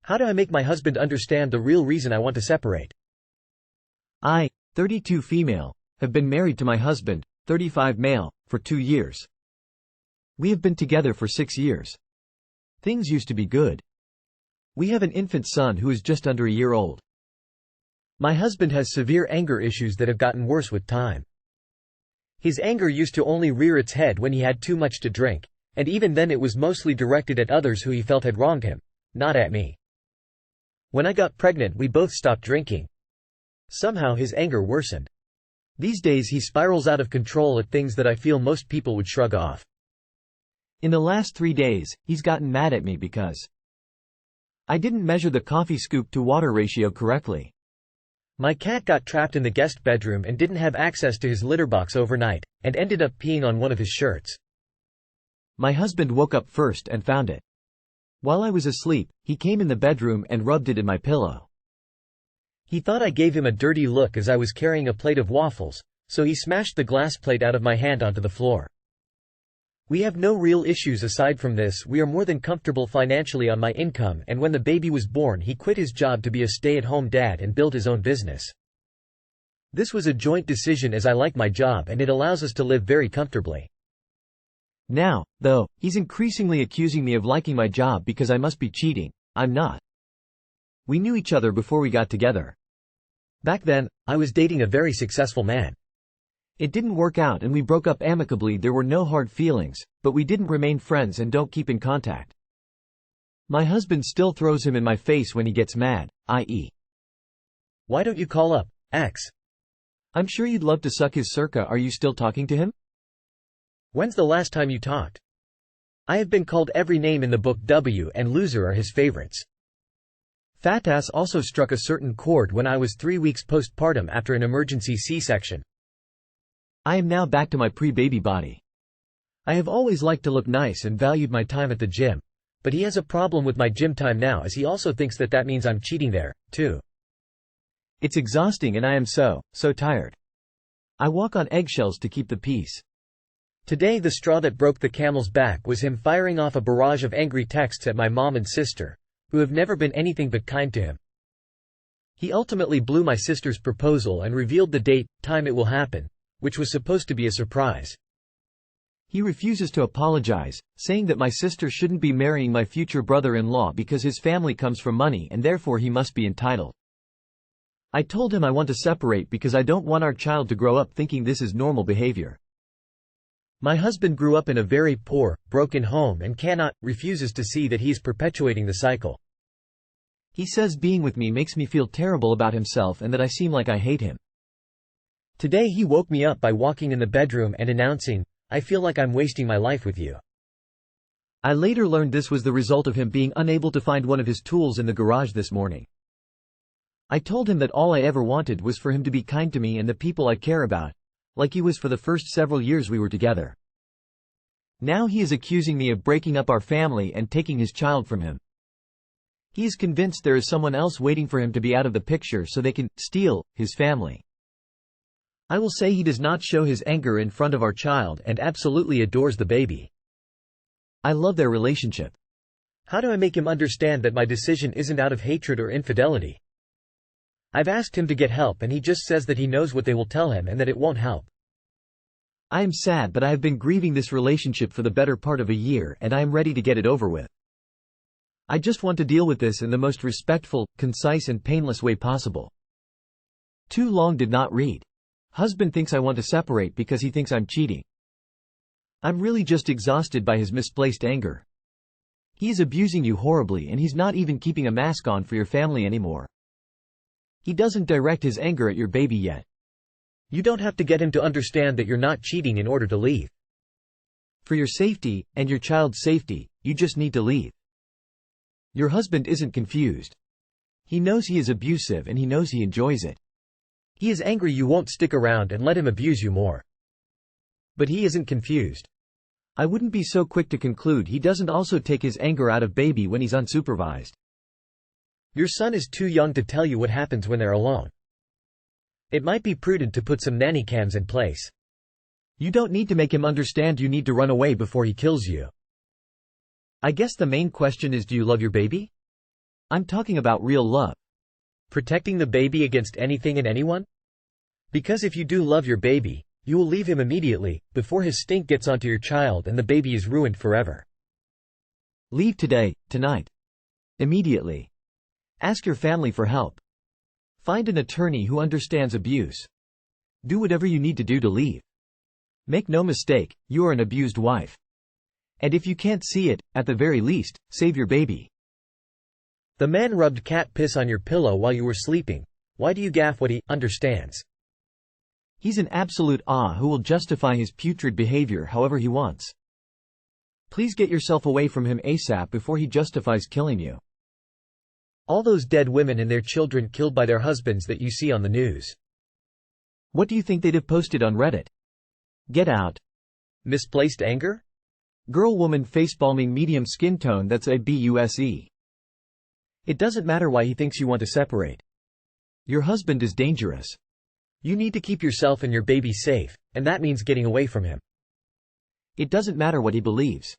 How do I make my husband understand the real reason I want to separate? I, 32 female, have been married to my husband, 35 male, for 2 years. We have been together for 6 years. Things used to be good. We have an infant son who is just under a year old. My husband has severe anger issues that have gotten worse with time. His anger used to only rear its head when he had too much to drink, and even then it was mostly directed at others who he felt had wronged him, not at me. When I got pregnant, we both stopped drinking. Somehow his anger worsened. These days he spirals out of control at things that I feel most people would shrug off. In the last 3 days, he's gotten mad at me because I didn't measure the coffee scoop to water ratio correctly. My cat got trapped in the guest bedroom and didn't have access to his litter box overnight, and ended up peeing on one of his shirts. My husband woke up first and found it. While I was asleep, he came in the bedroom and rubbed it in my pillow. He thought I gave him a dirty look as I was carrying a plate of waffles, so he smashed the glass plate out of my hand onto the floor. We have no real issues aside from this. We are more than comfortable financially on my income, and when the baby was born he quit his job to be a stay-at-home dad and build his own business. This was a joint decision as I like my job and it allows us to live very comfortably. Now, though, he's increasingly accusing me of liking my job because I must be cheating. I'm not. We knew each other before we got together. Back then, I was dating a very successful man. It didn't work out and we broke up amicably. There were no hard feelings, but we didn't remain friends and don't keep in contact. My husband still throws him in my face when he gets mad, i.e. Why don't you call up X? I'm sure you'd love to suck his circa. Are you still talking to him? When's the last time you talked? I have been called every name in the book. W and loser are his favorites. Fat ass also struck a certain chord when I was 3 weeks postpartum after an emergency C-section. I am now back to my pre-baby body. I have always liked to look nice and valued my time at the gym, but he has a problem with my gym time now as he also thinks that means I'm cheating there, too. It's exhausting and I am so tired. I walk on eggshells to keep the peace. Today the straw that broke the camel's back was him firing off a barrage of angry texts at my mom and sister, who have never been anything but kind to him. He ultimately blew my sister's proposal and revealed the date, time it will happen, which was supposed to be a surprise. He refuses to apologize, saying that my sister shouldn't be marrying my future brother-in-law because his family comes from money and therefore he must be entitled. I told him I want to separate because I don't want our child to grow up thinking this is normal behavior. My husband grew up in a very poor, broken home and refuses to see that he is perpetuating the cycle. He says being with me makes me feel terrible about himself and that I seem like I hate him. Today he woke me up by walking in the bedroom and announcing, "I feel like I'm wasting my life with you." I later learned this was the result of him being unable to find one of his tools in the garage this morning. I told him that all I ever wanted was for him to be kind to me and the people I care about, like he was for the first several years we were together. Now he is accusing me of breaking up our family and taking his child from him. He is convinced there is someone else waiting for him to be out of the picture so they can steal his family. I will say he does not show his anger in front of our child and absolutely adores the baby. I love their relationship. How do I make him understand that my decision isn't out of hatred or infidelity? I've asked him to get help and he just says that he knows what they will tell him and that it won't help. I am sad, but I have been grieving this relationship for the better part of a year and I am ready to get it over with. I just want to deal with this in the most respectful, concise and painless way possible. Too long did not read. Husband thinks I want to separate because he thinks I'm cheating. I'm really just exhausted by his misplaced anger. He is abusing you horribly and he's not even keeping a mask on for your family anymore. He doesn't direct his anger at your baby yet. You don't have to get him to understand that you're not cheating in order to leave. For your safety, and your child's safety, you just need to leave. Your husband isn't confused. He knows he is abusive and he knows he enjoys it. He is angry you won't stick around and let him abuse you more. But he isn't confused. I wouldn't be so quick to conclude he doesn't also take his anger out of baby when he's unsupervised. Your son is too young to tell you what happens when they're alone. It might be prudent to put some nanny cams in place. You don't need to make him understand you need to run away before he kills you. I guess the main question is, do you love your baby? I'm talking about real love. Protecting the baby against anything and anyone? Because if you do love your baby, you will leave him immediately, before his stink gets onto your child and the baby is ruined forever. Leave today, tonight. Immediately. Ask your family for help. Find an attorney who understands abuse. Do whatever you need to do to leave. Make no mistake, you are an abused wife. And if you can't see it, at the very least, save your baby. The man rubbed cat piss on your pillow while you were sleeping. Why do you gaff what he understands? He's an absolute who will justify his putrid behavior however he wants. Please get yourself away from him ASAP before he justifies killing you. All those dead women and their children killed by their husbands that you see on the news. What do you think they'd have posted on Reddit? Get out. Misplaced anger? Girl woman facepalming medium skin tone, that's abuse. It doesn't matter why he thinks you want to separate. Your husband is dangerous. You need to keep yourself and your baby safe, and that means getting away from him. It doesn't matter what he believes.